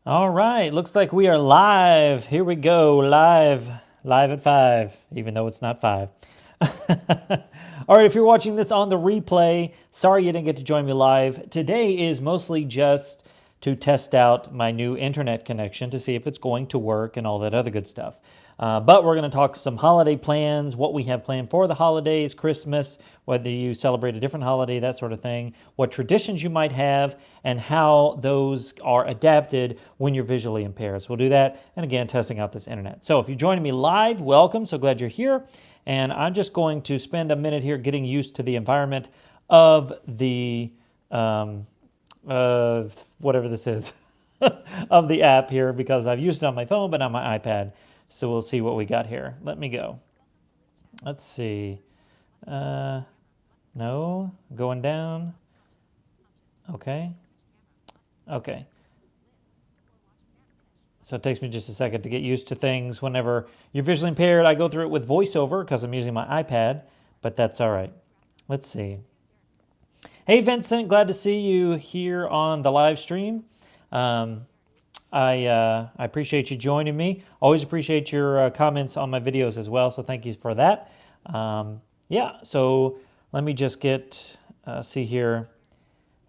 All right, looks like we are live. Here we go, live at 5, even though it's not 5. All right, if you're watching this on the replay, sorry you didn't get to join me live. Today is mostly just to test out my new internet connection to see if it's going to work and all that other good stuff. But we're going to talk some holiday plans, what we have planned for the holidays, Christmas, whether you celebrate a different holiday, that sort of thing, what traditions you might have, and how those are adapted when you're visually impaired. So we'll do that, and again, testing out this internet. So if you're joining me live, welcome. So glad you're here. And I'm just going to spend a minute here getting used to the environment of the whatever this is, of the app here, because I've used it on my phone, but not my iPad. So we'll see what we got here. Let me go. Let's see. No, going down. Okay. Okay. So it takes me just a second to get used to things. Whenever you're visually impaired, I go through it with VoiceOver because I'm using my iPad, but that's all right. Let's see. Hey, Vincent, glad to see you here on the live stream. Um, I appreciate you joining me. Always appreciate your comments on my videos as well, so thank you for that. Yeah, so let me just get, see here.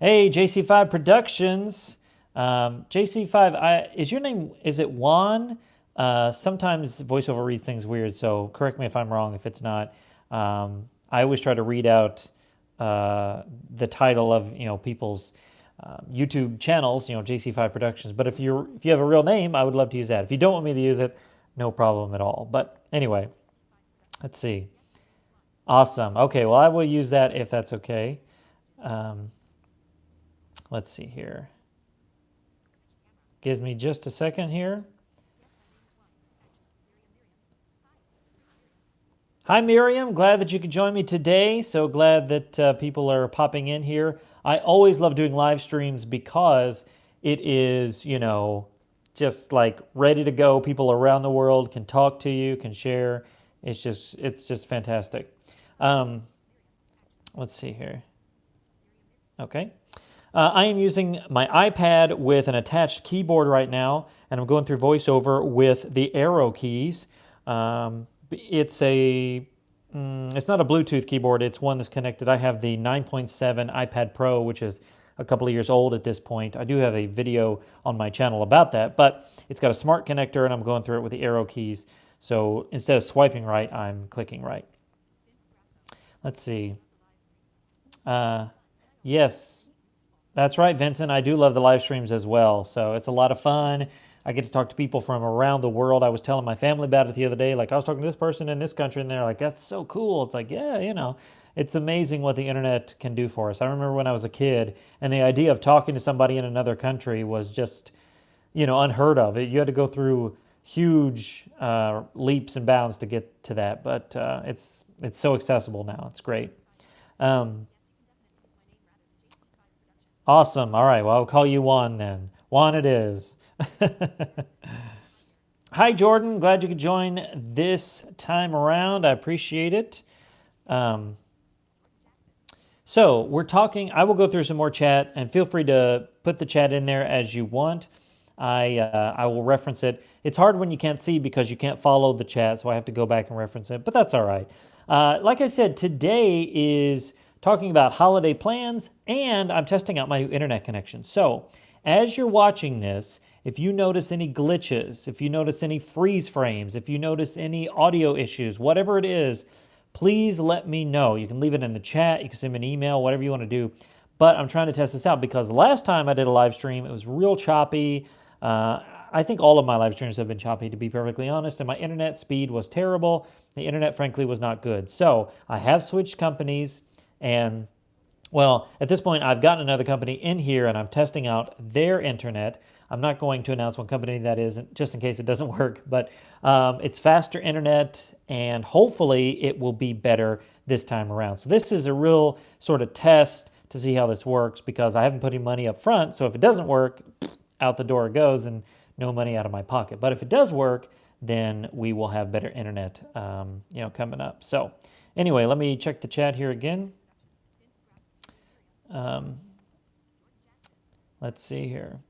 Hey, JC5 Productions. JC5, is your name, is it Juan? Sometimes VoiceOver reads things weird, so correct me if I'm wrong if it's not. I always try to read out the title of people's YouTube channels, JC5 Productions. But if you have a real name, I would love to use that. If you don't want me to use it, no problem at all. But anyway, let's see. Awesome. Okay, well I will use that if that's okay. Let's see here. Gives me just a second here. Hi, Miriam. Glad that you could join me today. So glad that people are popping in here. I always love doing live streams because it is, just like ready to go. People around the world can talk to you, can share. It's just fantastic. Um, let's see here. Okay. I am using my iPad with an attached keyboard right now, and I'm going through VoiceOver with the arrow keys. It's it's not a Bluetooth keyboard. It's one that's connected. I have the 9.7 iPad Pro, which is a couple of years old at this point. I do have a video on my channel about that, but it's got a smart connector, and I'm going through it with the arrow keys. So instead of swiping right, I'm clicking right. Let's see. Yes, that's right, Vincent. I do love the live streams as well. So it's a lot of fun. I get to talk to people from around the world. I was telling my family about it the other day. Like, I was talking to this person in this country, and they're like, that's so cool. It's like, yeah, it's amazing what the internet can do for us. I remember when I was a kid, and the idea of talking to somebody in another country was just, unheard of. You had to go through huge leaps and bounds to get to that. But it's so accessible now. It's great. Um, Awesome. All right. Well, I'll call you Juan then. Juan it is. Hi, Jordan. Glad you could join this time around. I appreciate it. Um, so we're talking. I will go through some more chat, and feel free to put the chat in there as you want. I will reference it. It's hard when you can't see because you can't follow the chat, so I have to go back and reference it, but that's all right. Like I said, today is talking about holiday plans, and I'm testing out my new internet connection. So as you're watching this, if you notice any glitches, if you notice any freeze frames, if you notice any audio issues, whatever it is, please let me know. You can leave it in the chat, you can send me an email, whatever you want to do. But I'm trying to test this out because last time I did a live stream, it was real choppy. I think all of my live streams have been choppy, to be perfectly honest, and my internet speed was terrible. The internet, frankly, was not good. So I have switched companies, and well, at this point, I've gotten another company in here, and I'm testing out their internet. I'm not going to announce what company that is, just in case it doesn't work, but it's faster internet, and hopefully it will be better this time around. So this is a real sort of test to see how this works, because I haven't put any money up front, so if it doesn't work, out the door it goes, and no money out of my pocket. But if it does work, then we will have better internet, coming up. So anyway, let me check the chat here again. Let's see here.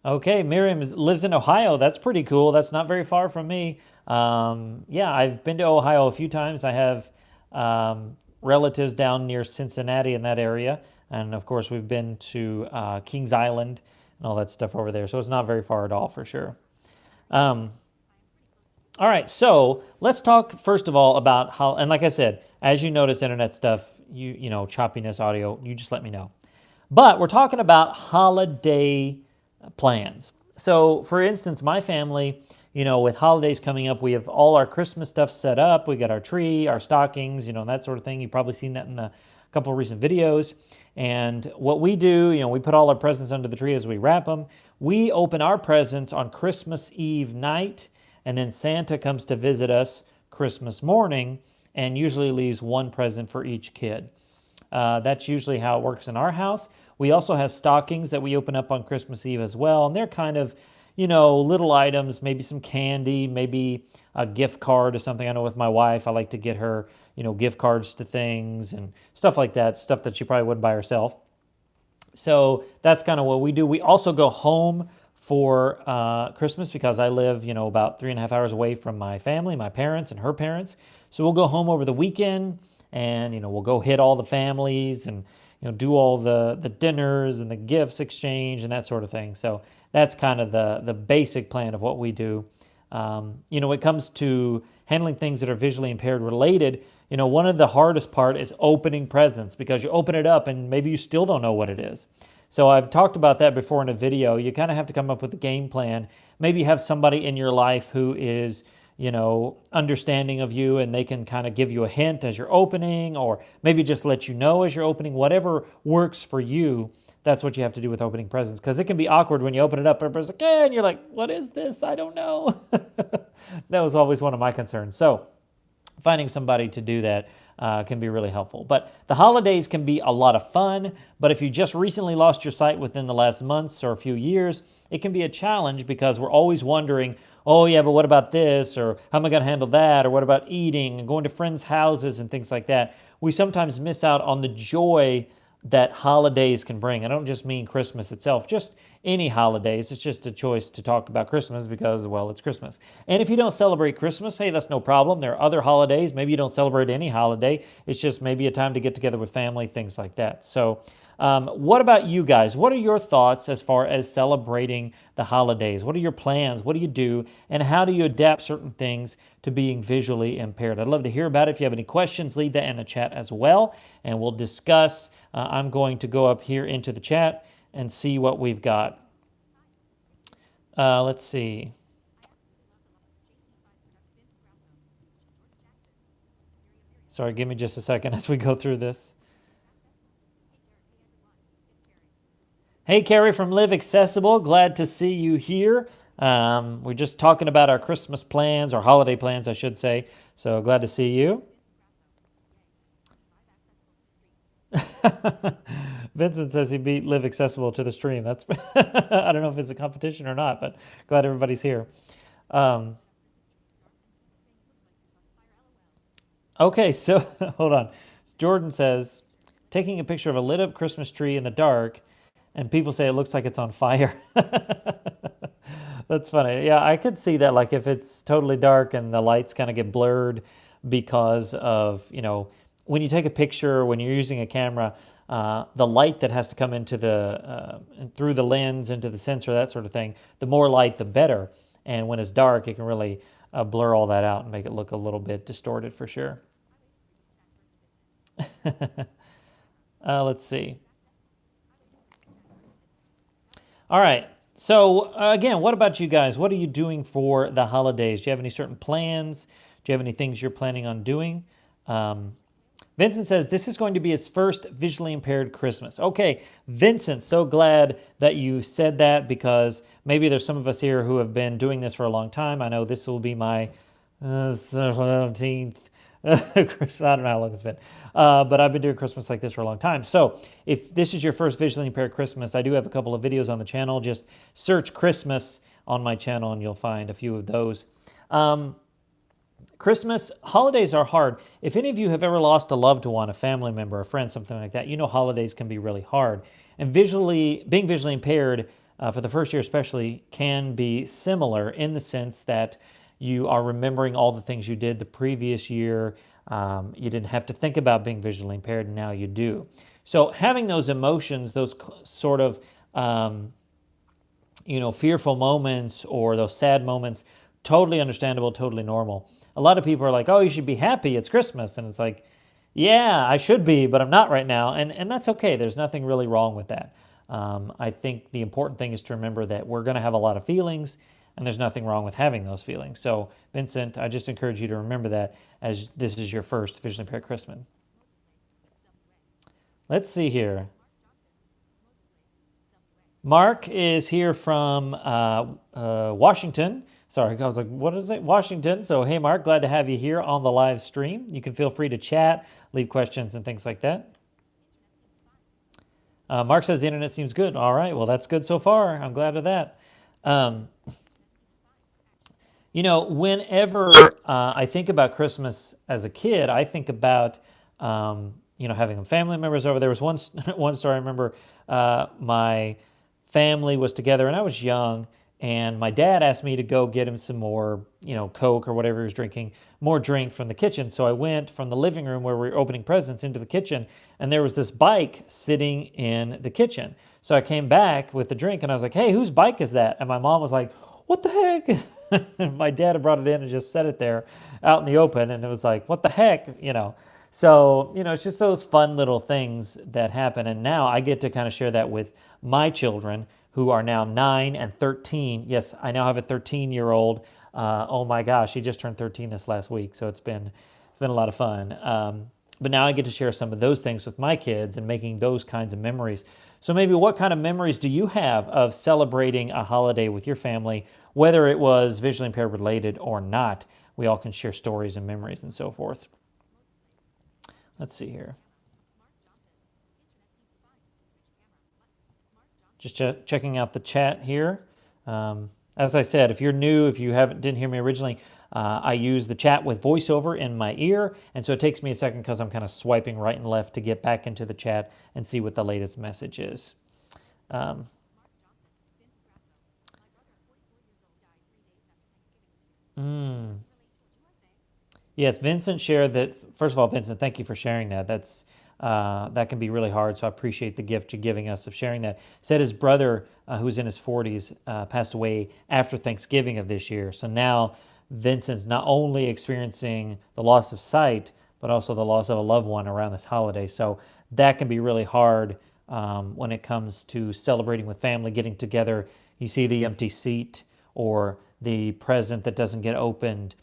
Okay, Miriam lives in Ohio. That's pretty cool. That's not very far from me. Yeah, I've been to Ohio a few times. I have relatives down near Cincinnati in that area. And of course, we've been to Kings Island and all that stuff over there. So it's not very far at all for sure. Um, all right, so let's talk first of all about how, and like I said, as you notice internet stuff, you know, choppiness, audio, you just let me know. But we're talking about holiday plans. So, for instance, my family, you know, with holidays coming up, we have all our Christmas stuff set up. We got our tree, our stockings, you know, that sort of thing. You've probably seen that in a couple of recent videos. And what we do, you know, we put all our presents under the tree as we wrap them. We open our presents on Christmas Eve night, and then Santa comes to visit us Christmas morning and usually leaves one present for each kid. That's usually how it works in our house. We also have stockings that we open up on Christmas Eve as well, and they're kind of, you know, little items, maybe some candy, maybe a gift card or something. I know with my wife, I like to get her, you know, gift cards to things and stuff like that, stuff that she probably wouldn't buy herself. So that's kind of what we do. We also go home for Christmas because I live, you know, about 3.5 hours away from my family, my parents and her parents. So we'll go home over the weekend and, you know, we'll go hit all the families and, you know, do all the dinners and the gifts exchange and that sort of thing. So that's kind of the basic plan of what we do. You know, when it comes to handling things that are visually impaired related, you know, one of the hardest part is opening presents because you open it up and maybe you still don't know what it is. So I've talked about that before in a video. You kind of have to come up with a game plan. Maybe have somebody in your life who is, you know, understanding of you and they can kind of give you a hint as you're opening or maybe just let you know as you're opening. Whatever works for you, that's what you have to do with opening presents because it can be awkward when you open it up and everybody's like, "Eh," and you're like, "What is this? I don't know." That was always one of my concerns. So finding somebody to do that can be really helpful. But the holidays can be a lot of fun, but if you just recently lost your sight within the last months or a few years, it can be a challenge because we're always wondering, oh yeah, but what about this? Or how am I going to handle that? Or what about eating and going to friends' houses and things like that? We sometimes miss out on the joy that holidays can bring. I don't just mean Christmas itself, just any holidays. It's just a choice to talk about Christmas because, well, it's Christmas. And if you don't celebrate Christmas, hey, that's no problem. There are other holidays. Maybe you don't celebrate any holiday. It's just maybe a time to get together with family, things like that. So what about you guys? What are your thoughts as far as celebrating the holidays? What are your plans? What do you do? And how do you adapt certain things to being visually impaired? I'd love to hear about it. If you have any questions, leave that in the chat as well, and we'll discuss. I'm going to go up here into the chat and see what we've got. Let's see. Sorry, give me just a second as we go through this. Hey, Carrie from Live Accessible. Glad to see you here. We're just talking about our Christmas plans, or holiday plans, I should say. So glad to see you. Vincent says he beat Live Accessible to the stream. That's I don't know if it's a competition or not, but glad everybody's here. Okay, so hold on. Jordan says, taking a picture of a lit up Christmas tree in the dark, and people say it looks like it's on fire. That's funny. Yeah, I could see that. Like if it's totally dark and the lights kind of get blurred because of, you know, when you take a picture, when you're using a camera, the light that has to come into the through the lens into the sensor, that sort of thing, the more light, the better. And when it's dark, it can really blur all that out and make it look a little bit distorted for sure. Let's see. All right. So again, what about you guys? What are you doing for the holidays? Do you have any certain plans? Do you have any things you're planning on doing? Vincent says this is going to be his first visually impaired Christmas. Okay, Vincent, so glad that you said that because maybe there's some of us here who have been doing this for a long time. I know this will be my 17th Christmas. I don't know how long it's been, but I've been doing Christmas like this for a long time. So if this is your first visually impaired Christmas, I do have a couple of videos on the channel. Just search Christmas on my channel and you'll find a few of those. Christmas, holidays are hard. If any of you have ever lost a loved one, a family member, a friend, something like that, you know holidays can be really hard. And being visually impaired for the first year especially, can be similar in the sense that you are remembering all the things you did the previous year. You didn't have to think about being visually impaired, and now you do. So having those emotions, those sort of fearful moments or those sad moments, totally understandable, totally normal. A lot of people are like, oh, you should be happy, it's Christmas. And it's like, yeah, I should be, but I'm not right now. And that's okay. There's nothing really wrong with that. I think the important thing is to remember that we're going to have a lot of feelings, and there's nothing wrong with having those feelings. So, Vincent, I just encourage you to remember that as this is your first visually impaired Christmas. Let's see here. Mark is here from Washington. Sorry, I was like, what is it? Washington. So, hey, Mark, glad to have you here on the live stream. You can feel free to chat, leave questions, and things like that. Mark says the internet seems good. All right, well, that's good so far. I'm glad of that. Um, whenever I think about Christmas as a kid, I think about having family members over. There was one one story I remember. My family was together, and I was young. And my dad asked me to go get him some more, Coke or whatever he was drinking, more drink from the kitchen. So I went from the living room where we were opening presents into the kitchen, and there was this bike sitting in the kitchen. So I came back with the drink, and I was like, "Hey, whose bike is that?" And my mom was like, "What the heck?" My dad had brought it in and just set it there out in the open, and it was like, "What the heck?" So, it's just those fun little things that happen. And now I get to kind of share that with my children who are now 9 and 13. Yes, I now have a 13-year-old. Oh my gosh, he just turned 13 this last week. So it's been a lot of fun. But now I get to share some of those things with my kids and making those kinds of memories. So maybe what kind of memories do you have of celebrating a holiday with your family, whether it was visually impaired related or not? We all can share stories and memories and so forth. Let's see here. Just checking out the chat here. As I said, if you're new, if you didn't hear me originally, I use the chat with voiceover in my ear, and so it takes me a second because I'm kind of swiping right and left to get back into the chat and see what the latest message is. Um, mm, yes, Vincent shared that. First of all, Vincent, thank you for sharing that. That can be really hard, so I appreciate the gift you're giving us of sharing that. Said his brother, who's in his 40s, passed away after Thanksgiving of this year. So now Vincent's not only experiencing the loss of sight, but also the loss of a loved one around this holiday. So that can be really hard when it comes to celebrating with family, getting together. You see the empty seat or the present that doesn't get opened,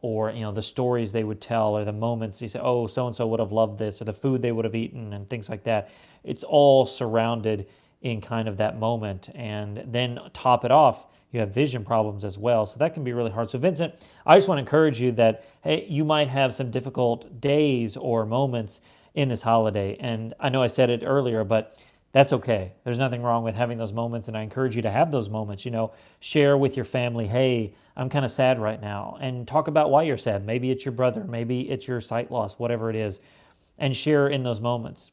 or the stories they would tell, or the moments you say, oh, so and so would have loved this, or the food they would have eaten, and things like that. It's all surrounded in kind of that moment. And then top it off, you have vision problems as well. So that can be really hard. So Vincent, I just want to encourage you that, hey, you might have some difficult days or moments in this holiday. And I know I said it earlier, but that's okay. There's nothing wrong with having those moments, and I encourage you to have those moments. Share with your family, hey, I'm kind of sad right now, and talk about why you're sad. Maybe it's your brother, maybe it's your sight loss, whatever it is, and share in those moments.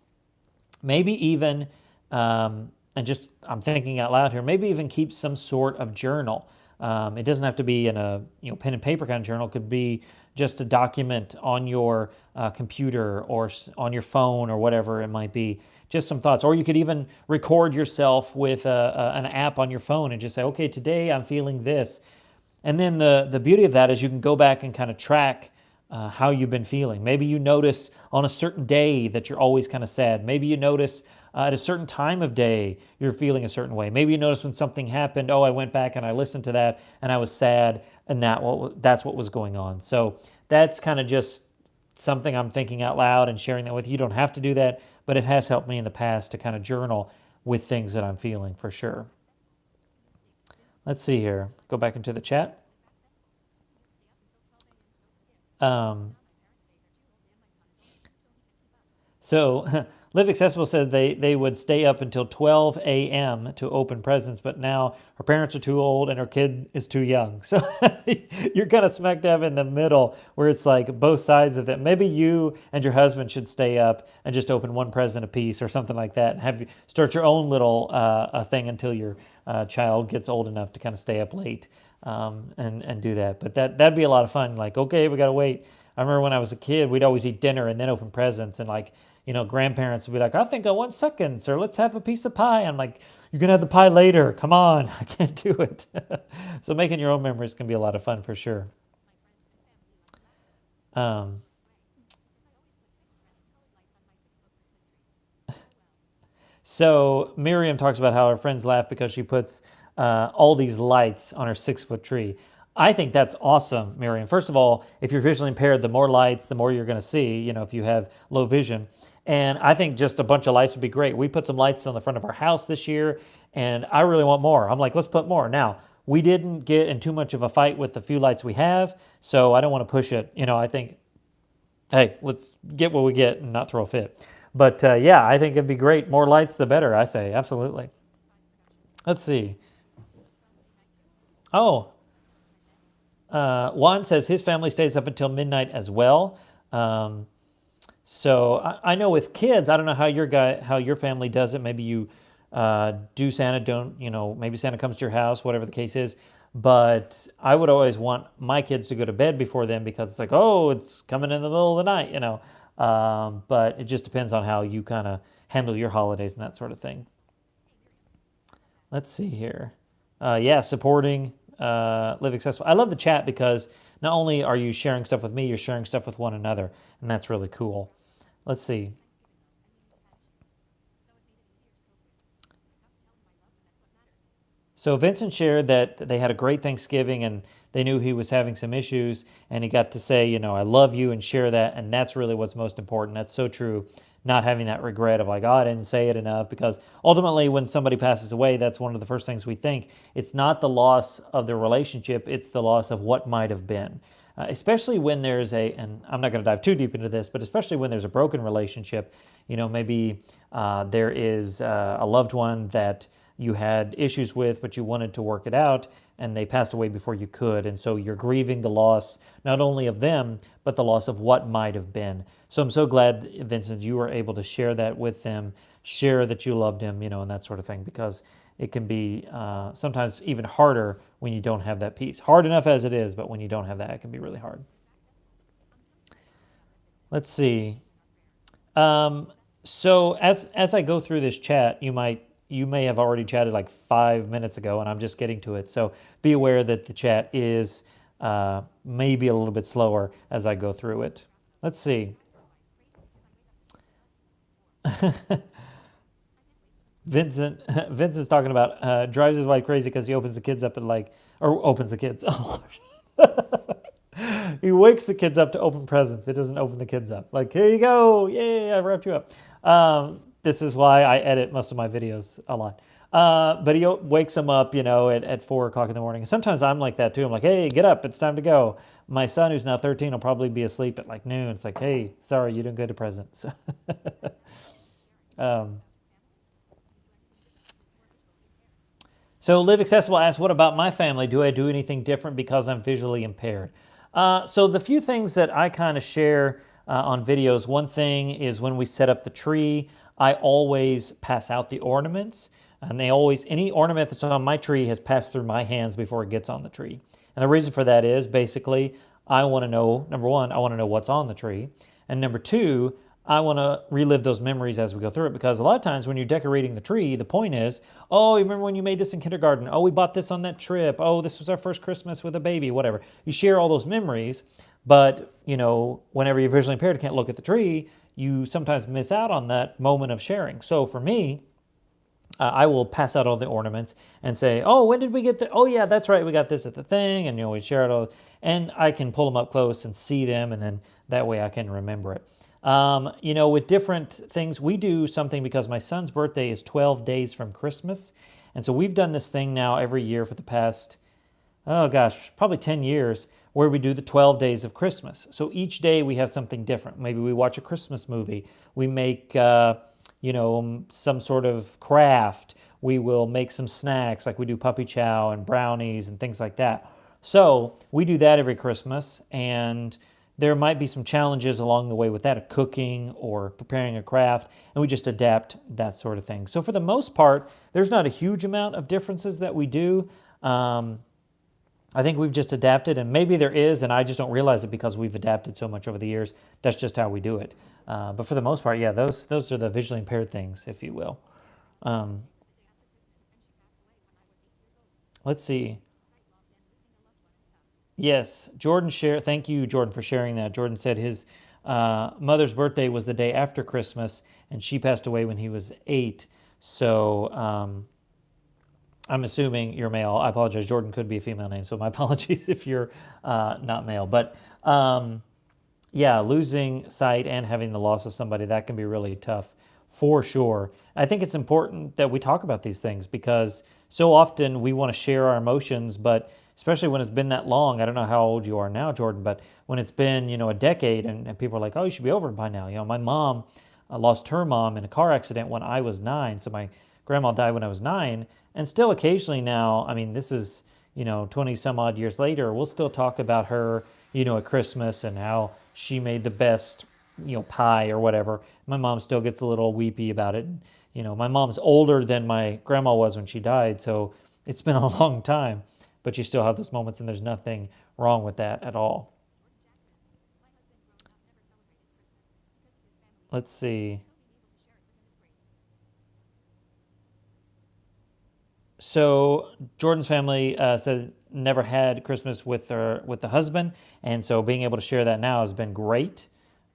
Maybe even, and just I'm thinking out loud here, maybe even keep some sort of journal. It doesn't have to be in a pen and paper kind of journal. It could be just a document on your computer or on your phone or whatever it might be. Just some thoughts. Or you could even record yourself with an app on your phone and just say, okay, today I'm feeling this. And then the beauty of that is you can go back and kind of track how you've been feeling. Maybe you notice on a certain day that you're always kind of sad. Maybe you notice at a certain time of day you're feeling a certain way. Maybe you notice when something happened, oh, I went back and I listened to that and I was sad, and that's what was going on. So that's kind of just something I'm thinking out loud and sharing that with you. You don't have to do that, but it has helped me in the past to kind of journal with things that I'm feeling for sure. Let's see here. Go back into the chat. Um, so Live Accessible said they would stay up until 12 a.m. to open presents, but now her parents are too old and her kid is too young. So you're kind of smack dab in the middle where it's like both sides of it. Maybe you and your husband should stay up and just open one present apiece or something like that, and have you start your own little thing until your child gets old enough to kind of stay up late, and do that. But that'd be a lot of fun. Like, okay, we gotta wait. I remember when I was a kid, we'd always eat dinner and then open presents, and like, grandparents would be like, I think I want seconds, or let's have a piece of pie. I'm like, you can have the pie later. Come on, I can't do it. So making your own memories can be a lot of fun for sure. Um, so Miriam talks about how her friends laugh because she puts all these lights on her 6 foot tree. I think that's awesome, Miriam. First of all, if you're visually impaired, the more lights, the more you're going to see, if you have low vision. And I think just a bunch of lights would be great. We put some lights on the front of our house this year, and I really want more. I'm like, let's put more. Now, we didn't get in too much of a fight with the few lights we have, so I don't want to push it. I think, hey, let's get what we get and not throw a fit. But yeah, I think it'd be great. More lights, the better, I say. Absolutely. Let's see. Oh, Juan says his family stays up until midnight as well. Um, so I know with kids, I don't know how your family does it. Maybe you do Santa, don't, maybe Santa comes to your house, whatever the case is. But I would always want my kids to go to bed before then because it's like, oh, it's coming in the middle of the night. But it just depends on how you kind of handle your holidays and that sort of thing. Let's see here. Yeah, supporting Live Accessible. I love the chat because not only are you sharing stuff with me, you're sharing stuff with one another, and that's really cool. Let's see. So Vincent shared that they had a great Thanksgiving and they knew he was having some issues, and he got to say, I love you and share that, and that's really what's most important. That's so true. Not having that regret of like, oh, I didn't say it enough, because ultimately when somebody passes away, that's one of the first things we think. It's not the loss of the relationship, it's the loss of what might have been. Especially when there's and I'm not going to dive too deep into this, but especially when there's a broken relationship, maybe there is a loved one that you had issues with, but you wanted to work it out, and they passed away before you could. And so you're grieving the loss, not only of them, but the loss of what might have been. So I'm so glad, Vincent, you were able to share that with them, share that you loved him, and that sort of thing, because it can be sometimes even harder when you don't have that piece. Hard enough as it is, but when you don't have that, it can be really hard. Let's see. So as I go through this chat, you may have already chatted like 5 minutes ago, and I'm just getting to it. So be aware that the chat is maybe a little bit slower as I go through it. Let's see. Vincent Vincent's talking about drives his wife crazy because he opens the kids up at or opens the kids. Oh, he wakes the kids up to open presents. It doesn't open the kids up. Like, here you go. Yay, I wrapped you up. This is why I edit most of my videos a lot. But he wakes them up, at 4 o'clock in the morning. Sometimes I'm like that too. I'm like, hey, get up. It's time to go. My son, who's now 13, will probably be asleep at like noon. It's like, hey, sorry, you didn't get a present. So, um, So Live Accessible asks, what about my family? Do I do anything different because I'm visually impaired? So the few things that I kind of share on videos, one thing is when we set up the tree, I always pass out the ornaments. And any ornament that's on my tree has passed through my hands before it gets on the tree. And the reason for that is basically, I want to know, number one, I want to know what's on the tree. And number two, I want to relive those memories as we go through it, because a lot of times when you're decorating the tree, the point is, oh, you remember when you made this in kindergarten? Oh, we bought this on that trip. Oh, this was our first Christmas with a baby, whatever. You share all those memories, but, whenever you're visually impaired and can't look at the tree, you sometimes miss out on that moment of sharing. So for me, I will pass out all the ornaments and say, oh, when did we get the, oh yeah, that's right, we got this at the thing, and we share it all, and I can pull them up close and see them, and then that way I can remember it. With different things, we do something because my son's birthday is 12 days from Christmas. And so we've done this thing now every year for the past, oh gosh, probably 10 years, where we do the 12 days of Christmas. So each day we have something different. Maybe we watch a Christmas movie. We make some sort of craft. We will make some snacks, like we do puppy chow and brownies and things like that. So we do that every Christmas, and there might be some challenges along the way with that, cooking or preparing a craft, and we just adapt that sort of thing. So for the most part, there's not a huge amount of differences that we do. I think we've just adapted, and maybe there is, and I just don't realize it because we've adapted so much over the years. That's just how we do it. But for the most part, yeah, those are the visually impaired things, if you will. Um, let's see. Yes, Jordan share. Thank you, Jordan, for sharing that. Jordan said his mother's birthday was the day after Christmas, and she passed away when he was 8. So I'm assuming you're male. I apologize. Jordan could be a female name, so my apologies if you're not male. But yeah, losing sight and having the loss of somebody, that can be really tough for sure. I think it's important that we talk about these things because so often we want to share our emotions, but especially when it's been that long. I don't know how old you are now, Jordan, but when it's been, a decade and people are like, oh, you should be over it by now. My mom lost her mom in a car accident when I was 9. So my grandma died when I was 9. And still occasionally now, I mean, this is, 20 some odd years later, we'll still talk about her, at Christmas and how she made the best, pie or whatever. My mom still gets a little weepy about it. My mom's older than my grandma was when she died, so it's been a long time, but you still have those moments, and there's nothing wrong with that at all. Let's see. So Jordan's family said never had Christmas with the husband, and so being able to share that now has been great.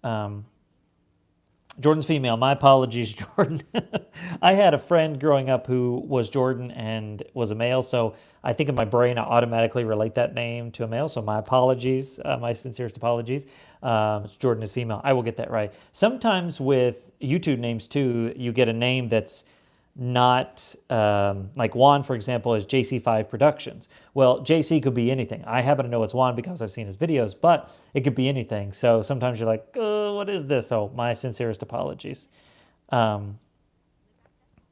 Um, Jordan's female. My apologies, Jordan. I had a friend growing up who was Jordan and was a male, so I think in my brain I automatically relate that name to a male. So my apologies, my sincerest apologies. It's Jordan is female. I will get that right. Sometimes with YouTube names too, you get a name that's not like Juan, for example, is JC5 Productions. Well, JC could be anything. I happen to know it's Juan because I've seen his videos, but it could be anything. So sometimes you're like, oh, what is this? So my sincerest apologies. Um,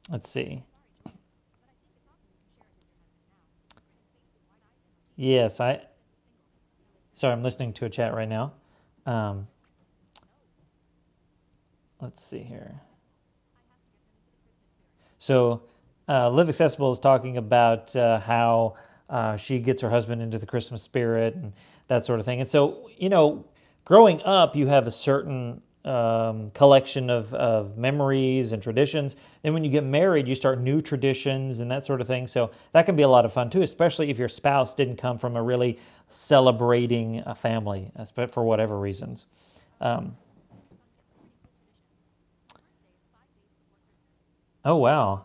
let's see. Yes, sorry, I'm listening to a chat right now. Um, let's see here. So, Live Accessible is talking about how she gets her husband into the Christmas spirit and that sort of thing. And so, growing up, you have a certain collection of memories and traditions. And when you get married, you start new traditions and that sort of thing. So, that can be a lot of fun too, especially if your spouse didn't come from a really celebrating family, for whatever reasons. Um, oh, wow.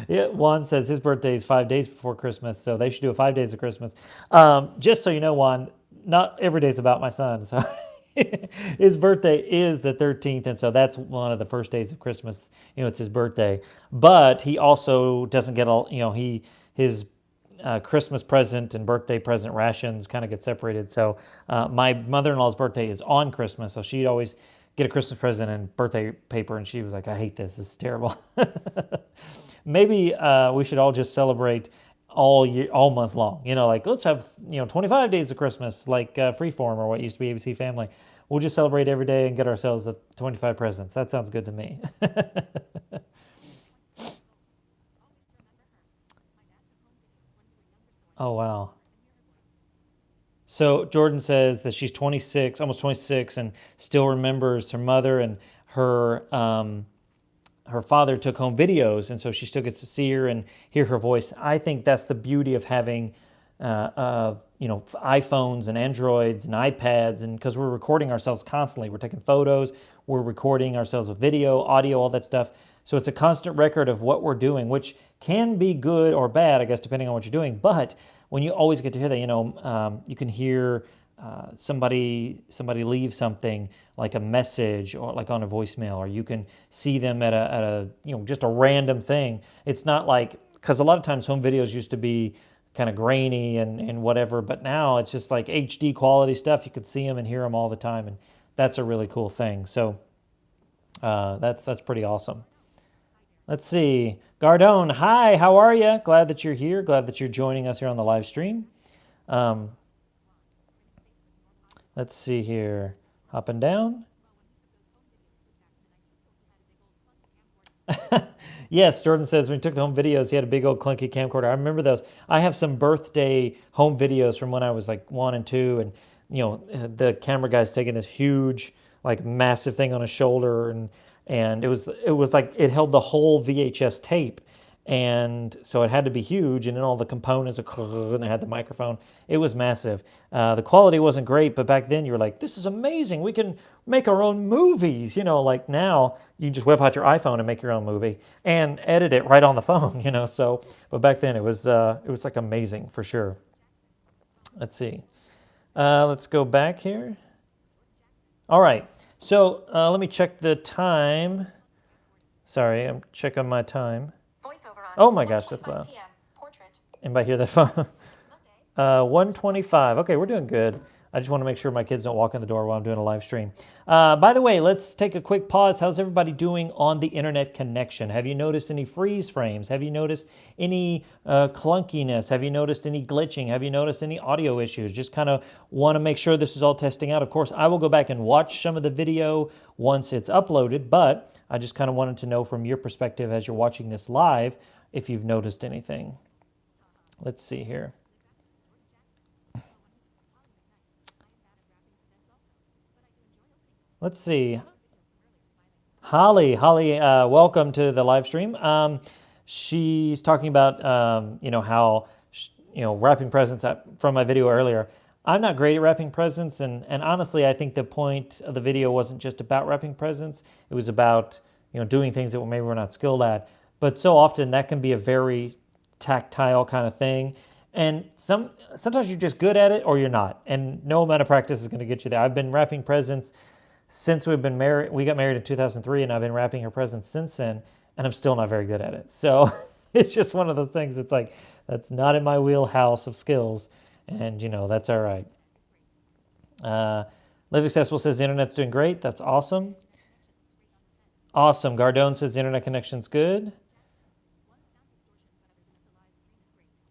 Yeah, Juan says his birthday is 5 days before Christmas, so they should do a 5 days of Christmas. Just so you know, Juan, not every day is about my son. So his birthday is the 13th, and so that's one of the first days of Christmas. It's his birthday, but he also doesn't get all. His Christmas present and birthday present rations kind of get separated. So my mother-in-law's birthday is on Christmas, so she'd always get a Christmas present and birthday paper, and she was like, "I hate this. This is terrible." Maybe we should all just celebrate all year, all month long. Like let's have 25 days of Christmas, like Freeform or what used to be ABC Family. We'll just celebrate every day and get ourselves the 25 presents. That sounds good to me. Oh wow. So Jordan says that she's 26, almost 26, and still remembers her mother and her father took home videos, and so she still gets to see her and hear her voice. I think that's the beauty of having, iPhones and Androids and iPads, and because we're recording ourselves constantly, we're taking photos, we're recording ourselves with video, audio, all that stuff. So it's a constant record of what we're doing, which can be good or bad, I guess, depending on what you're doing. But when you always get to hear that, you can hear somebody leave something like a message or like on a voicemail, or you can see them at a just a random thing. It's not like, because a lot of times home videos used to be kind of grainy and whatever, but now it's just like HD quality stuff. You could see them and hear them all the time, and that's a really cool thing. So That's pretty awesome. Let's see. Gardone, hi, how are you? Glad that you're here. Glad that you're joining us here on the live stream. Um, let's see here. Hopping down. Yes, Jordan says when he took the home videos, he had a big old clunky camcorder. I remember those. I have some birthday home videos from when I was like 1 and 2, and the camera guy's taking this huge, like massive thing on his shoulder, and it was like it held the whole VHS tape, and so it had to be huge, and then all the components, and it had the microphone. It was massive. The quality wasn't great, but back then you were like, this is amazing. We can make our own movies. Like now you just whip out your iPhone and make your own movie and edit it right on the phone. So, but back then it was like amazing for sure. Let's see. Let's go back here. All right. So let me check the time. Sorry, I'm checking my time. Oh my gosh, that's loud. Anybody hear that phone? 125. Okay, we're doing good. I just want to make sure my kids don't walk in the door while I'm doing a live stream. By the way, let's take a quick pause. How's everybody doing on the internet connection? Have you noticed any freeze frames? Have you noticed any clunkiness? Have you noticed any glitching? Have you noticed any audio issues? Just kind of want to make sure this is all testing out. Of course, I will go back and watch some of the video once it's uploaded, but I just kind of wanted to know from your perspective as you're watching this live if you've noticed anything. Let's see here. Let's see. Holly, welcome to the live stream. She's talking about, how, wrapping presents from my video earlier. I'm not great at wrapping presents, and honestly, I think the point of the video wasn't just about wrapping presents. It was about, doing things that maybe we're not skilled at. But so often that can be a very tactile kind of thing. And sometimes you're just good at it or you're not. And no amount of practice is going to get you there. I've been wrapping presents since we've been married. We got married in 2003, and I've been wrapping her presents since then, and I'm still not very good at it. So it's just one of those things. It's like, that's not in my wheelhouse of skills, and that's all right. Live Accessible says the internet's doing great. That's awesome. Awesome. Gardone says the internet connection's good.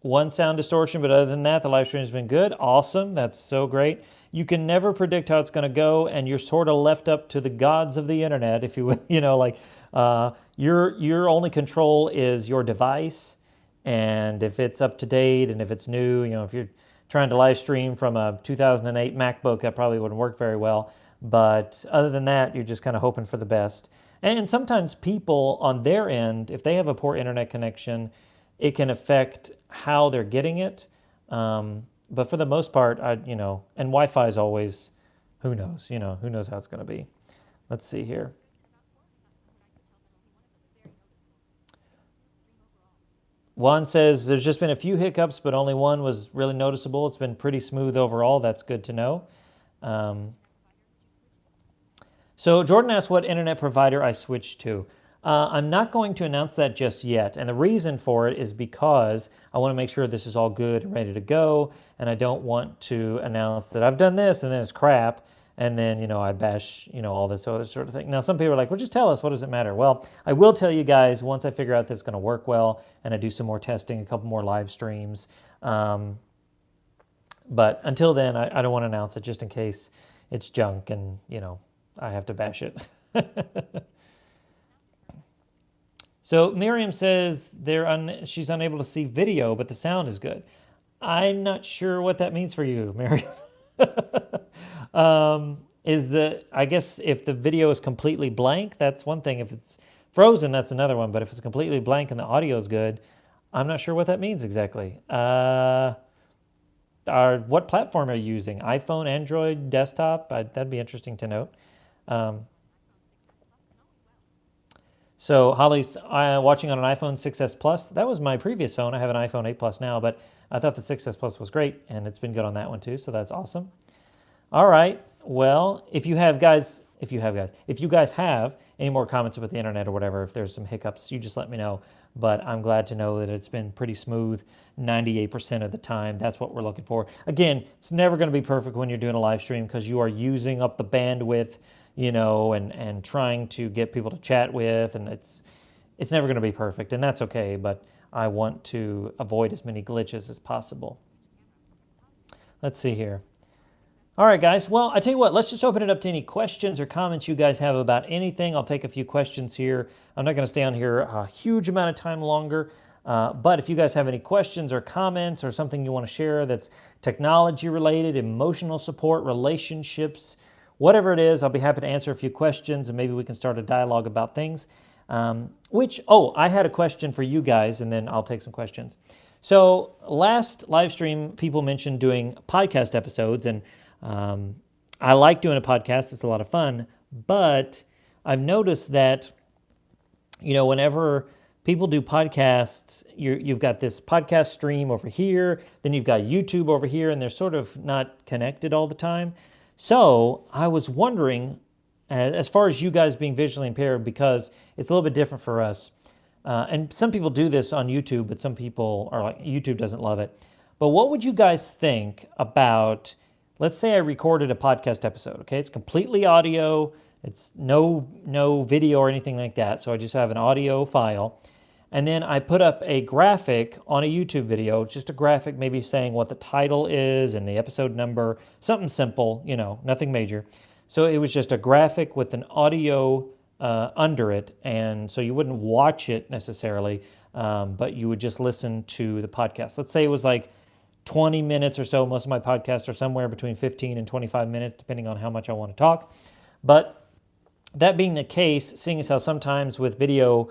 One sound distortion, but other than that, the live stream has been good. Awesome. That's so great. You can never predict how it's going to go, and you're sort of left up to the gods of the internet, if you will. Your only control is your device, and if it's up to date and if it's new, if you're trying to live stream from a 2008 MacBook, that probably wouldn't work very well. But other than that, you're just kind of hoping for the best. And sometimes people on their end, if they have a poor internet connection, it can affect how they're getting it. But for the most part, and Wi-Fi is always, who knows, who knows how it's going to be. Let's see here. Juan says there's just been a few hiccups, but only one was really noticeable. It's been pretty smooth overall. That's good to know. So Jordan asked what internet provider I switched to. I'm not going to announce that just yet, and the reason for it is because I want to make sure this is all good and ready to go, and I don't want to announce that I've done this and then it's crap, and then, I bash, all this other sort of thing. Now, some people are like, well, just tell us, what does it matter? Well, I will tell you guys once I figure out that it's going to work well, and I do some more testing, a couple more live streams. But until then, I don't want to announce it just in case it's junk and, I have to bash it. So Miriam says she's unable to see video, but the sound is good. I'm not sure what that means for you, Miriam. I guess if the video is completely blank, that's one thing. If it's frozen, that's another one. But if it's completely blank and the audio is good, I'm not sure what that means exactly. What platform are you using? iPhone, Android, desktop? That'd be interesting to note. So Holly's watching on an iPhone 6s Plus. That was my previous phone. I have an iPhone 8 Plus now, but I thought the 6s Plus was great, and it's been good on that one too, so that's awesome. All right. Well, if you guys have any more comments about the internet or whatever, if there's some hiccups, you just let me know. But I'm glad to know that it's been pretty smooth 98% of the time. That's what we're looking for. Again, it's never going to be perfect when you're doing a live stream because you are using up the bandwidth. and trying to get people to chat with, and it's never going to be perfect, and that's okay, but I want to avoid as many glitches as possible. Let's see here. All right, guys. Well, I tell you what, let's just open it up to any questions or comments you guys have about anything. I'll take a few questions here. I'm not going to stay on here a huge amount of time longer, but if you guys have any questions or comments or something you want to share that's technology related, emotional support, relationships, whatever it is, I'll be happy to answer a few questions and maybe we can start a dialogue about things. I had a question for you guys and then I'll take some questions. So last live stream, people mentioned doing podcast episodes, and I like doing a podcast. It's a lot of fun, but I've noticed that, whenever people do podcasts, you've got this podcast stream over here, then you've got YouTube over here, and they're sort of not connected all the time. So I was wondering, as far as you guys being visually impaired, because it's a little bit different for us, and some people do this on YouTube, but some people are like, YouTube doesn't love it. But what would you guys think about, let's say I recorded a podcast episode, okay? It's completely audio. It's no video or anything like that. So I just have an audio file. And then I put up a graphic on a YouTube video, just a graphic maybe saying what the title is and the episode number, something simple, nothing major. So it was just a graphic with an audio under it, and so you wouldn't watch it necessarily, but you would just listen to the podcast. Let's say it was like 20 minutes or so. Most of my podcasts are somewhere between 15 and 25 minutes, depending on how much I want to talk. But that being the case, seeing as how sometimes with video,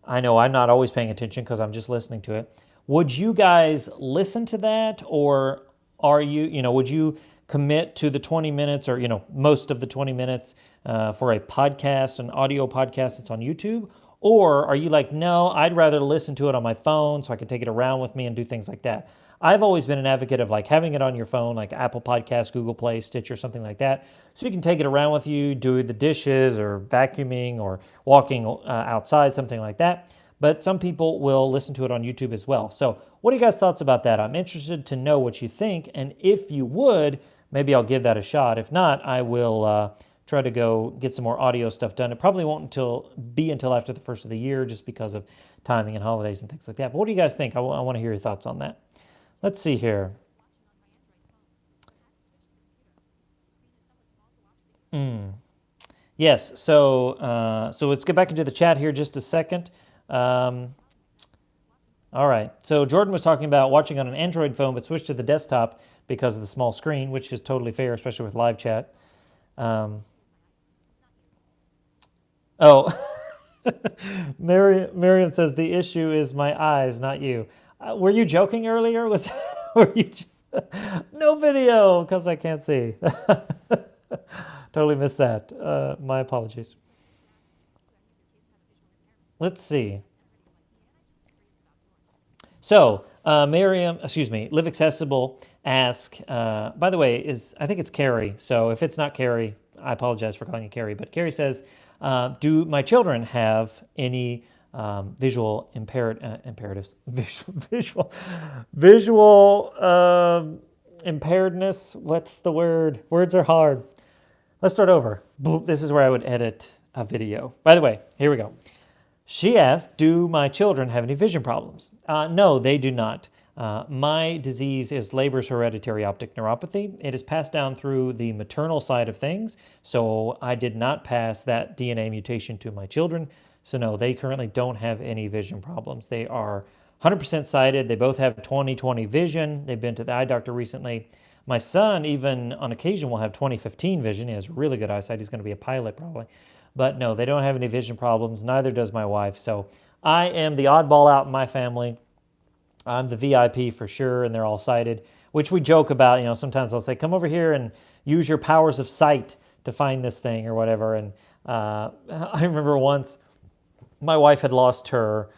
I know I'm not always paying attention because I'm just listening to it. Would you guys listen to that, or would you commit to the 20 minutes or, most of the 20 minutes for a podcast, an audio podcast that's on YouTube? Or are you like, no, I'd rather listen to it on my phone so I can take it around with me and do things like that? I've always been an advocate of like having it on your phone, like Apple Podcasts, Google Play, Stitcher, something like that. So you can take it around with you, do the dishes or vacuuming or walking outside, something like that. But some people will listen to it on YouTube as well. So what are you guys' thoughts about that? I'm interested to know what you think. And if you would, maybe I'll give that a shot. If not, I will try to go get some more audio stuff done. It probably won't be until after the first of the year just because of timing and holidays and things like that. But what do you guys think? I want to hear your thoughts on that. Let's see here. Yes, so let's get back into the chat here just a second. All right, so Jordan was talking about watching on an Android phone but switched to the desktop because of the small screen, which is totally fair, especially with live chat. Miriam says the issue is my eyes, not you. Were you joking earlier? Were you? No video because I can't see. Totally missed that. My apologies. Let's see. So, Live Accessible ask, by the way, I think it's Carrie. So if it's not Carrie, I apologize for calling you Carrie. But Carrie says, do my children have any visual imperatives? Visual impairedness? What's the word? Words are hard. Let's start over. This is where I would edit a video. By the way, here we go. She asked, do my children have any vision problems? No, they do not. My disease is Leber's hereditary optic neuropathy. It is passed down through the maternal side of things, so I did not pass that DNA mutation to my children. So no, they currently don't have any vision problems. They are 100% sighted. They both have 20/20 vision. They've been to the eye doctor recently. My son, even on occasion, will have 20/15 vision. He has really good eyesight. He's going to be a pilot probably. But no, they don't have any vision problems. Neither does my wife. So I am the oddball out in my family. I'm the VIP for sure, and they're all sighted, which we joke about. Sometimes I'll say, come over here and use your powers of sight to find this thing or whatever. And I remember once my wife had lost her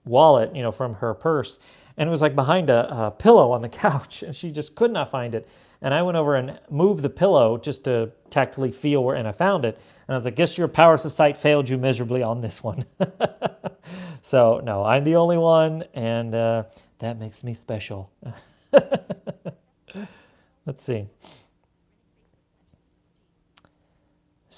wallet, from her purse, and it was like behind a pillow on the couch, and she just could not find it. And I went over and moved the pillow just to tactily feel where, and I found it. And I was like, guess your powers of sight failed you miserably on this one. So, no, I'm the only one, and that makes me special. Let's see.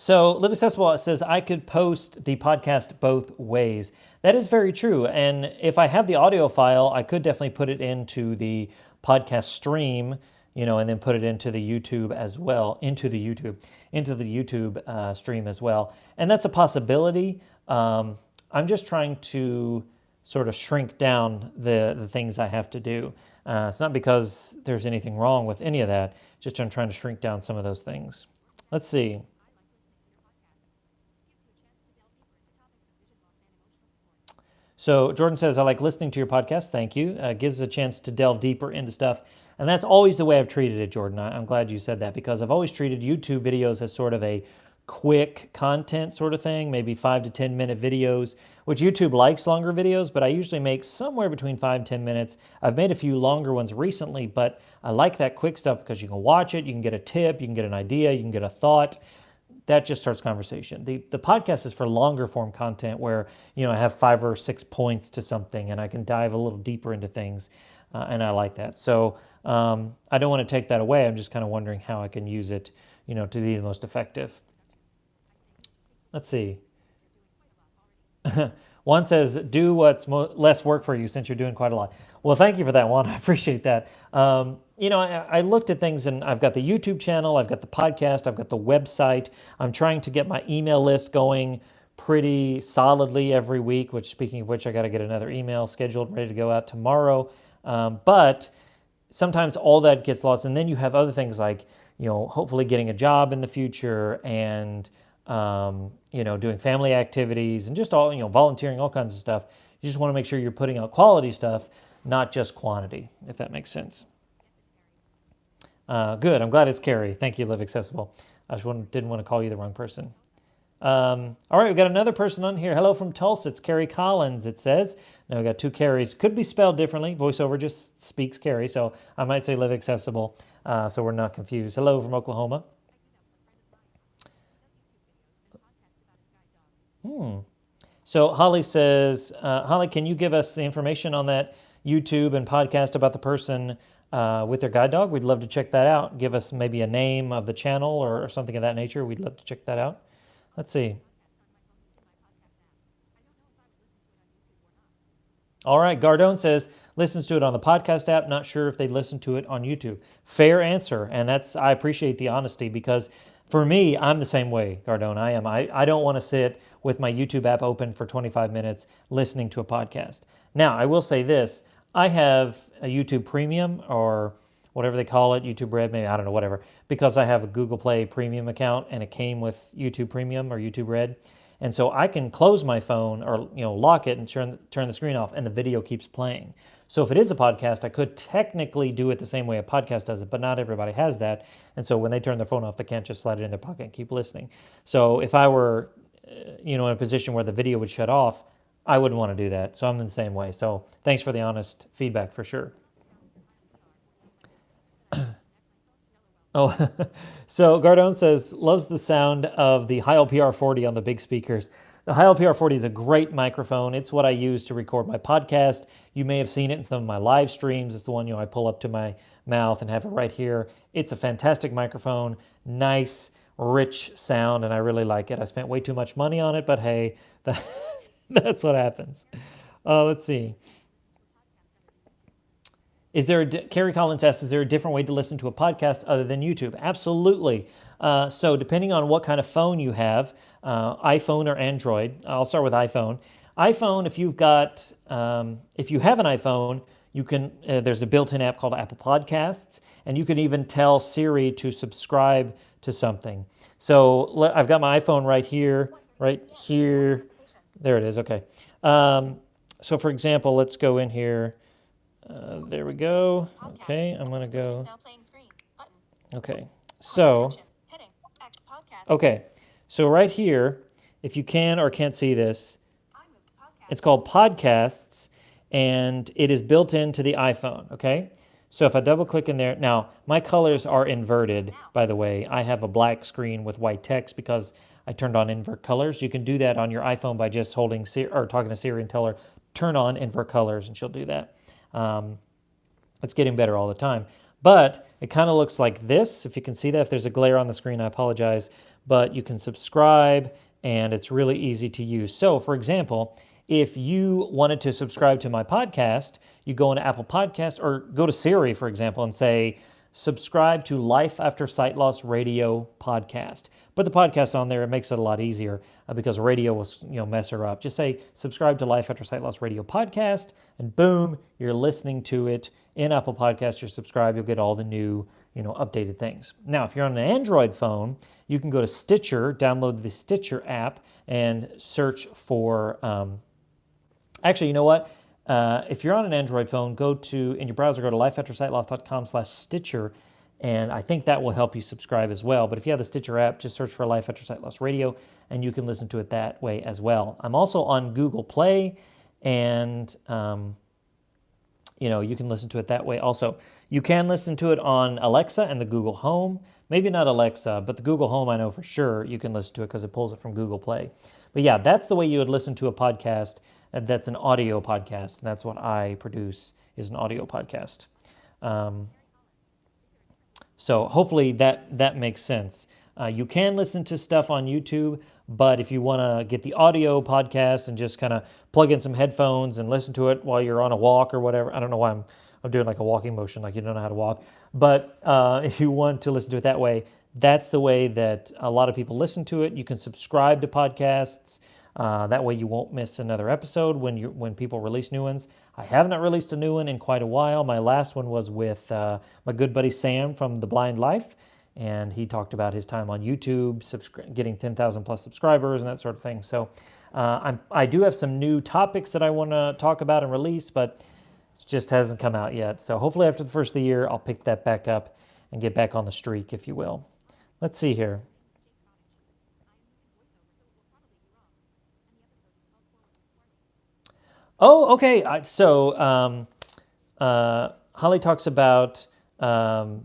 So Live Accessible says I could post the podcast both ways. That is very true. And if I have the audio file, I could definitely put it into the podcast stream, and then put it into the YouTube as well, into the YouTube stream as well. And that's a possibility. I'm just trying to sort of shrink down the things I have to do. It's not because there's anything wrong with any of that, just I'm trying to shrink down some of those things. Let's see. So Jordan says, I like listening to your podcast. Thank you. Gives us a chance to delve deeper into stuff. And that's always the way I've treated it, Jordan. I'm glad you said that, because I've always treated YouTube videos as sort of a quick content sort of thing, maybe 5 to 10 minute videos, which YouTube likes longer videos, but I usually make somewhere between 5 and 10 minutes. I've made a few longer ones recently, but I like that quick stuff because you can watch it, you can get a tip, you can get an idea, you can get a thought. That just starts conversation. The podcast is for longer form content where, I have 5 or 6 points to something and I can dive a little deeper into things. And I like that. So I don't want to take that away. I'm just kind of wondering how I can use it, to be the most effective. Let's see. Juan says, do what's less work for you since you're doing quite a lot. Well, thank you for that, Juan. I appreciate that. I looked at things, and I've got the YouTube channel, I've got the podcast, I've got the website. I'm trying to get my email list going pretty solidly every week, which, speaking of which, I got to get another email scheduled, ready to go out tomorrow. But sometimes all that gets lost. And then you have other things like, hopefully getting a job in the future and, doing family activities and just all, volunteering, all kinds of stuff. You just want to make sure you're putting out quality stuff, not just quantity, if that makes sense. Good. I'm glad it's Carrie. Thank you, Live Accessible. I just didn't want to call you the wrong person. All right, we've got another person on here. Hello from Tulsa. It's Carrie Collins, it says. Now we got 2 Carries. Could be spelled differently. VoiceOver just speaks Carrie, so I might say Live Accessible, so we're not confused. Hello from Oklahoma. So Holly says, Holly, can you give us the information on that YouTube and podcast about the person with their guide dog? We'd love to check that out. Give us maybe a name of the channel or something of that nature. We'd love to check that out. Let's see. All right, Gardone says, listens to it on the podcast app. Not sure if they listen to it on YouTube. Fair answer, and I appreciate the honesty, because for me, I'm the same way, Gardone. I don't want to sit with my YouTube app open for 25 minutes listening to a podcast. Now, I will say this. I have a YouTube Premium, or whatever they call it, YouTube Red, maybe, I don't know, whatever, because I have a Google Play Premium account and it came with YouTube Premium or YouTube Red. And so I can close my phone or lock it and turn the screen off, and the video keeps playing. So if it is a podcast, I could technically do it the same way a podcast does it, but not everybody has that. And so when they turn their phone off, they can't just slide it in their pocket and keep listening. So if I were, in a position where the video would shut off, I wouldn't want to do that. So I'm in the same way. So thanks for the honest feedback, for sure. Oh, so Gardone says, loves the sound of the Heil PR40 on the big speakers. The Heil PR40 is a great microphone. It's what I use to record my podcast. You may have seen it in some of my live streams. It's the one, I pull up to my mouth and have it right here. It's a fantastic microphone, nice, rich sound, and I really like it. I spent way too much money on it, but hey, that's what happens. Let's see. Carrie Collins asks, is there a different way to listen to a podcast other than YouTube? Absolutely. So depending on what kind of phone you have, iPhone or Android, I'll start with iPhone. iPhone, if you have an iPhone, you can. There's a built-in app called Apple Podcasts, and you can even tell Siri to subscribe to something. So I've got my iPhone right here. There it is. Okay. So for example, let's go in here. There we go. Okay, I'm going to go. Okay, so right here, if you can or can't see this, it's called Podcasts, and it is built into the iPhone, okay? So if I double click in there, now my colors are inverted, by the way. I have a black screen with white text because I turned on invert colors. You can do that on your iPhone by just holding or talking to Siri and tell her, turn on invert colors, and she'll do that. It's getting better all the time. But it kind of looks like this. If you can see that, if there's a glare on the screen, I apologize. but you can subscribe and it's really easy to use. So, for example, if you wanted to subscribe to my podcast, you go into Apple Podcast or go to Siri, for example, and say, subscribe to Life After Sight Loss Radio podcast. Put the podcast on there. It makes it a lot easier because radio will mess her up. Just say, subscribe to Life After Sight Loss Radio podcast, and boom, you're listening to it in Apple Podcast. You're subscribed. You'll get all the new updated things. Now, if you're on an Android phone, you can go to Stitcher, download the Stitcher app, and search for... Actually, you know what? If you're on an Android phone, in your browser, go to lifeaftersightloss.com/Stitcher, and I think that will help you subscribe as well. But if you have the Stitcher app, just search for Life After Sight Loss Radio, and you can listen to it that way as well. I'm also on Google Play, and you can listen to it that way also. You can listen to it on Alexa and the Google Home. Maybe not Alexa, but the Google Home I know for sure you can listen to it because it pulls it from Google Play. But yeah, that's the way you would listen to a podcast. That's an audio podcast, and that's what I produce, is an audio podcast. So hopefully that makes sense. You can listen to stuff on YouTube, but if you want to get the audio podcast and just kind of plug in some headphones and listen to it while you're on a walk or whatever, I don't know why I'm doing like a walking motion, like you don't know how to walk, but if you want to listen to it that way, that's the way that a lot of people listen to it. You can subscribe to podcasts. That way you won't miss another episode when people release new ones. I have not released a new one in quite a while. My last one was with my good buddy Sam from The Blind Life, and he talked about his time on YouTube, getting 10,000 plus subscribers and that sort of thing. So I do have some new topics that I want to talk about and release, but it just hasn't come out yet. So hopefully after the first of the year, I'll pick that back up and get back on the streak, if you will. Let's see here. Oh, okay. Holly talks about her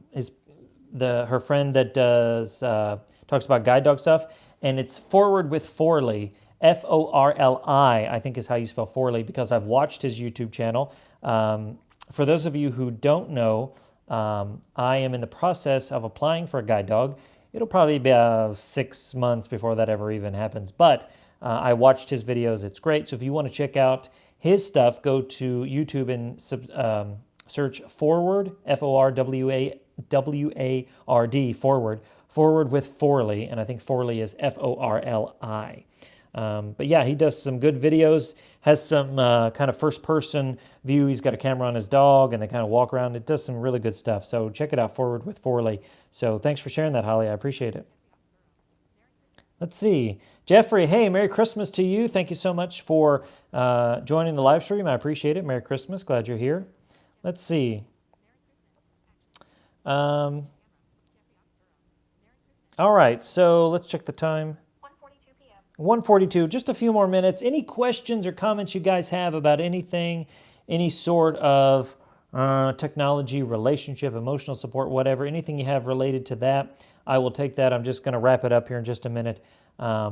friend that does talks about guide dog stuff, and it's Forward with Forley, Forli, I think is how you spell Forley, because I've watched his YouTube channel. For those of you who don't know, I am in the process of applying for a guide dog. It'll probably be 6 months before that ever even happens, but I watched his videos. It's great. So if you want to check out his stuff, go to YouTube and search Forward, Forward, Forward with Forley, and I think Forley is Forli. But yeah, he does some good videos, has some kind of first-person view. He's got a camera on his dog, and they kind of walk around. It does some really good stuff, so check it out, Forward with Forley. So thanks for sharing that, Holly. I appreciate it. Let's see. Jeffrey, hey, Merry Christmas to you. Thank you so much for joining the live stream. I appreciate it. Merry Christmas. Glad you're here. Let's see. All right, so let's check the time. 1:42 p.m. 1:42, just a few more minutes. Any questions or comments you guys have about anything, any sort of technology, relationship, emotional support, whatever, anything you have related to that, I will take that. I'm just going to wrap it up here in just a minute. Yeah,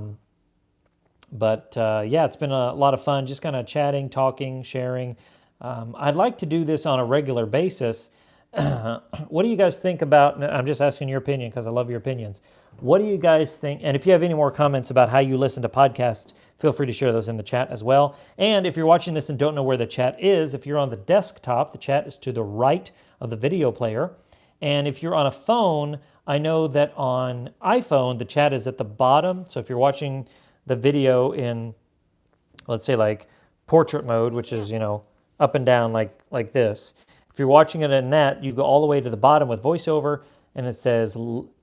it's been a lot of fun, just kind of chatting, talking, sharing. I'd like to do this on a regular basis. What do you guys think about, I'm just asking your opinion because I love your opinions. What do you guys think? And if you have any more comments about how you listen to podcasts, feel free to share those in the chat as well. And if you're watching this and don't know where the chat is, if you're on the desktop, the chat is to the right of the video player. And if you're on a phone, I know that on iPhone, the chat is at the bottom. So if you're watching the video in, let's say like portrait mode, which is, up and down like this. If you're watching it in that, you go all the way to the bottom with VoiceOver, and it says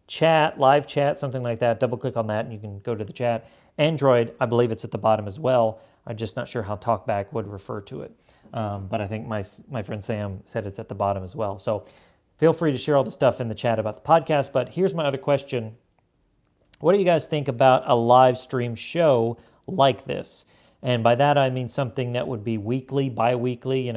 chat, live chat, something like that. Double click on that, and you can go to the chat. Android, I believe it's at the bottom as well. I'm just not sure how TalkBack would refer to it. But I think my friend Sam said it's at the bottom as well. So feel free to share all the stuff in the chat about the podcast. But here's my other question. What do you guys think about a live stream show like this? And by that, I mean something that would be weekly, bi-weekly,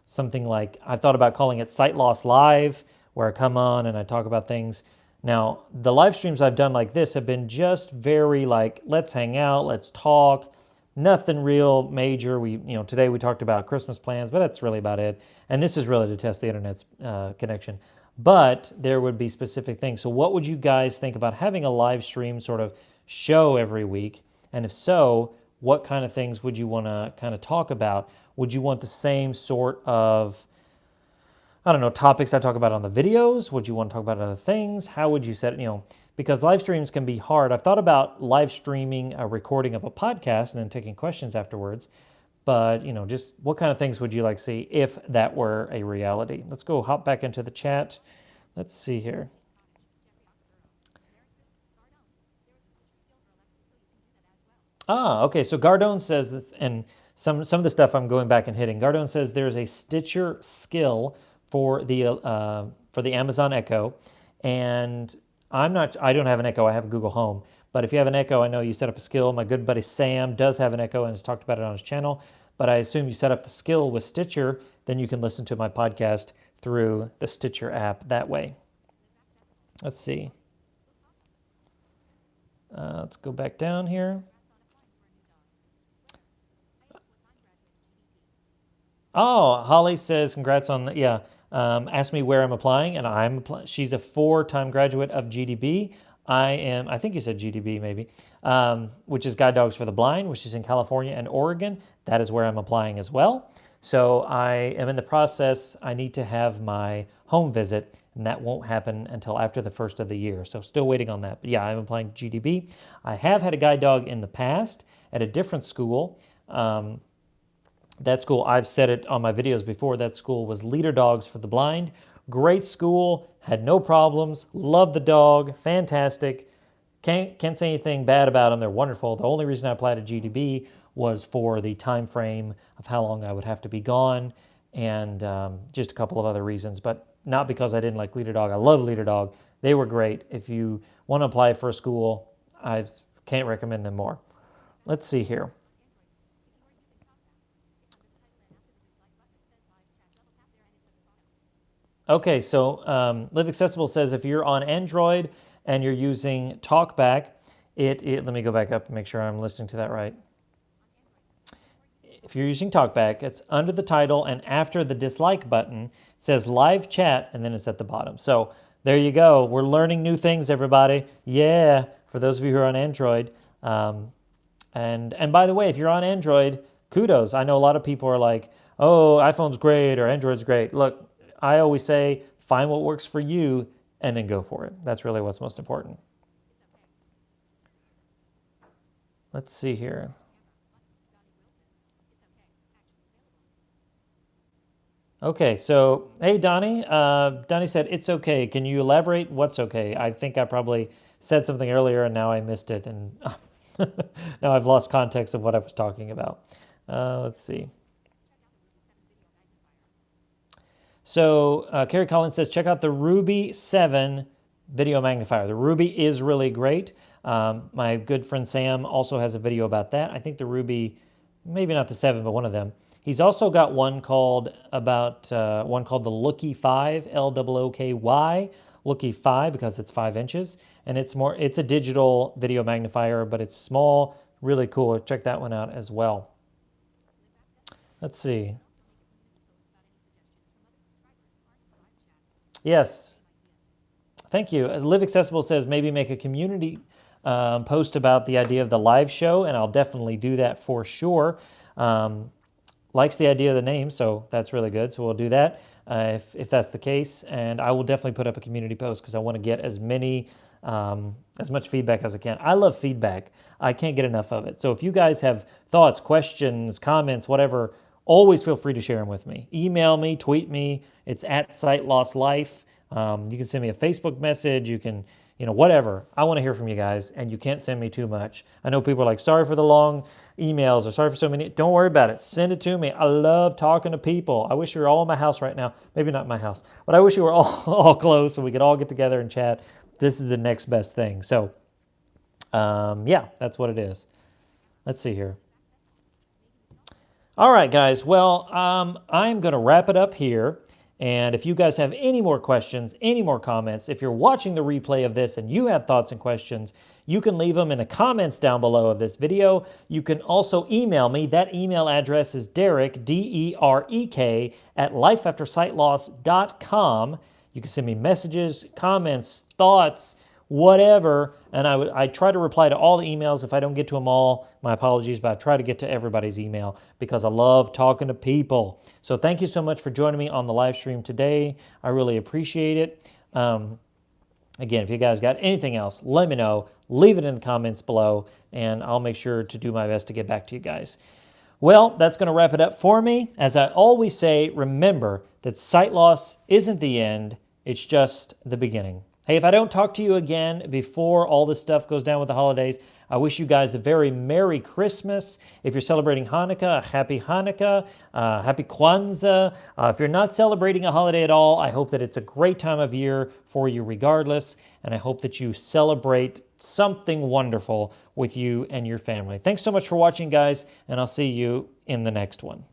something like, I've thought about calling it Sight Loss Live, where I come on and I talk about things. Now, the live streams I've done like this have been just very like, let's hang out, let's talk, nothing real major. Today we talked about Christmas plans, but that's really about it. And this is really to test the internet's connection. but there would be specific things. So what would you guys think about having a live stream sort of show every week? And if so, what kind of things would you want to kind of talk about? Would you want the same sort of, I don't know, topics I talk about on the videos? Would you want to talk about other things? How would you set it, because live streams can be hard. I've thought about live streaming a recording of a podcast and then taking questions afterwards. But, just what kind of things would you like to see if that were a reality? Let's go hop back into the chat. Let's see here. Okay. So Gardone says this, and some of the stuff I'm going back and hitting. Gardone says there's a Stitcher skill for the Amazon Echo, and I don't have an Echo. I have a Google Home. But if you have an Echo, I know you set up a skill. My good buddy Sam does have an Echo and has talked about it on his channel. But I assume you set up the skill with Stitcher, then you can listen to my podcast through the Stitcher app that way. Let's see. Let's go back down here. Oh, Holly says, congrats on the, yeah. Ask me where I'm applying, and she's a 4-time graduate of GDB. I think you said GDB maybe, which is Guide Dogs for the Blind, which is in California and Oregon. That is where I'm applying as well. So I am in the process. I need to have my home visit, and that won't happen until after the first of the year. So still waiting on that. But yeah, I'm applying GDB. I have had a guide dog in the past at a different school. That school, I've said it on my videos before, that school was Leader Dogs for the Blind. Great school, had no problems, loved the dog, fantastic. Can't say anything bad about them, they're wonderful. The only reason I applied to GDB was for the time frame of how long I would have to be gone, and just a couple of other reasons, but not because I didn't like Leader Dog. I love Leader Dog. They were great. If you want to apply for a school, I can't recommend them more. Let's see here. Okay, so Live Accessible says if you're on Android and you're using TalkBack, let me go back up and make sure I'm listening to that right. If you're using TalkBack, it's under the title and after the dislike button, it says live chat, and then it's at the bottom. So there you go. We're learning new things, everybody. Yeah, for those of you who are on Android. And by the way, if you're on Android, kudos. I know a lot of people are like, oh, iPhone's great or Android's great. Look, I always say, find what works for you and then go for it. That's really what's most important. Let's see here. Okay, so, hey, Donnie. Donnie said, it's okay. Can you elaborate what's okay? I think I probably said something earlier and now I missed it. And now I've lost context of what I was talking about. Let's see. So Carrie Collins says, check out the Ruby 7 video magnifier. The Ruby is really great. My good friend Sam also has a video about that. I think the Ruby, maybe not the 7, but one of them. He's also got one called the Looky 5, Looky, Looky 5, because it's 5 inches. And it's a digital video magnifier, but it's small, really cool. Check that one out as well. Let's see. Yes. Thank you. Live Accessible says maybe make a community post about the idea of the live show, and I'll definitely do that for sure. Likes the idea of the name, so that's really good. So we'll do that if that's the case, and I will definitely put up a community post because I want to get as much feedback as I can. I love feedback. I can't get enough of it. So if you guys have thoughts, questions, comments, whatever, always feel free to share them with me. Email me, tweet me. It's at SightLostLife. You can send me a Facebook message. You can, whatever. I want to hear from you guys, and you can't send me too much. I know people are like, sorry for the long emails or sorry for so many. Don't worry about it. Send it to me. I love talking to people. I wish you were all in my house right now. Maybe not my house, but I wish you were all close so we could all get together and chat. This is the next best thing. So, yeah, that's what it is. Let's see here. All right, guys. Well, I'm going to wrap it up here. And if you guys have any more questions, any more comments, if you're watching the replay of this and you have thoughts and questions, you can leave them in the comments down below of this video. You can also email me. That email address is Derek, D-E-R-E-K, at lifeaftersightloss.com. You can send me messages, comments, thoughts, whatever, and I try to reply to all the emails. If I don't get to them all, my apologies, but I try to get to everybody's email because I love talking to people. So thank you so much for joining me on the live stream today. I really appreciate it. Again, if you guys got anything else, let me know. Leave it in the comments below, and I'll make sure to do my best to get back to you guys. Well, that's going to wrap it up for me. As I always say, remember that sight loss isn't the end. It's just the beginning. Hey, if I don't talk to you again before all this stuff goes down with the holidays, I wish you guys a very Merry Christmas. If you're celebrating Hanukkah, a Happy Hanukkah, Happy Kwanzaa. If you're not celebrating a holiday at all, I hope that it's a great time of year for you regardless, and I hope that you celebrate something wonderful with you and your family. Thanks so much for watching, guys, and I'll see you in the next one.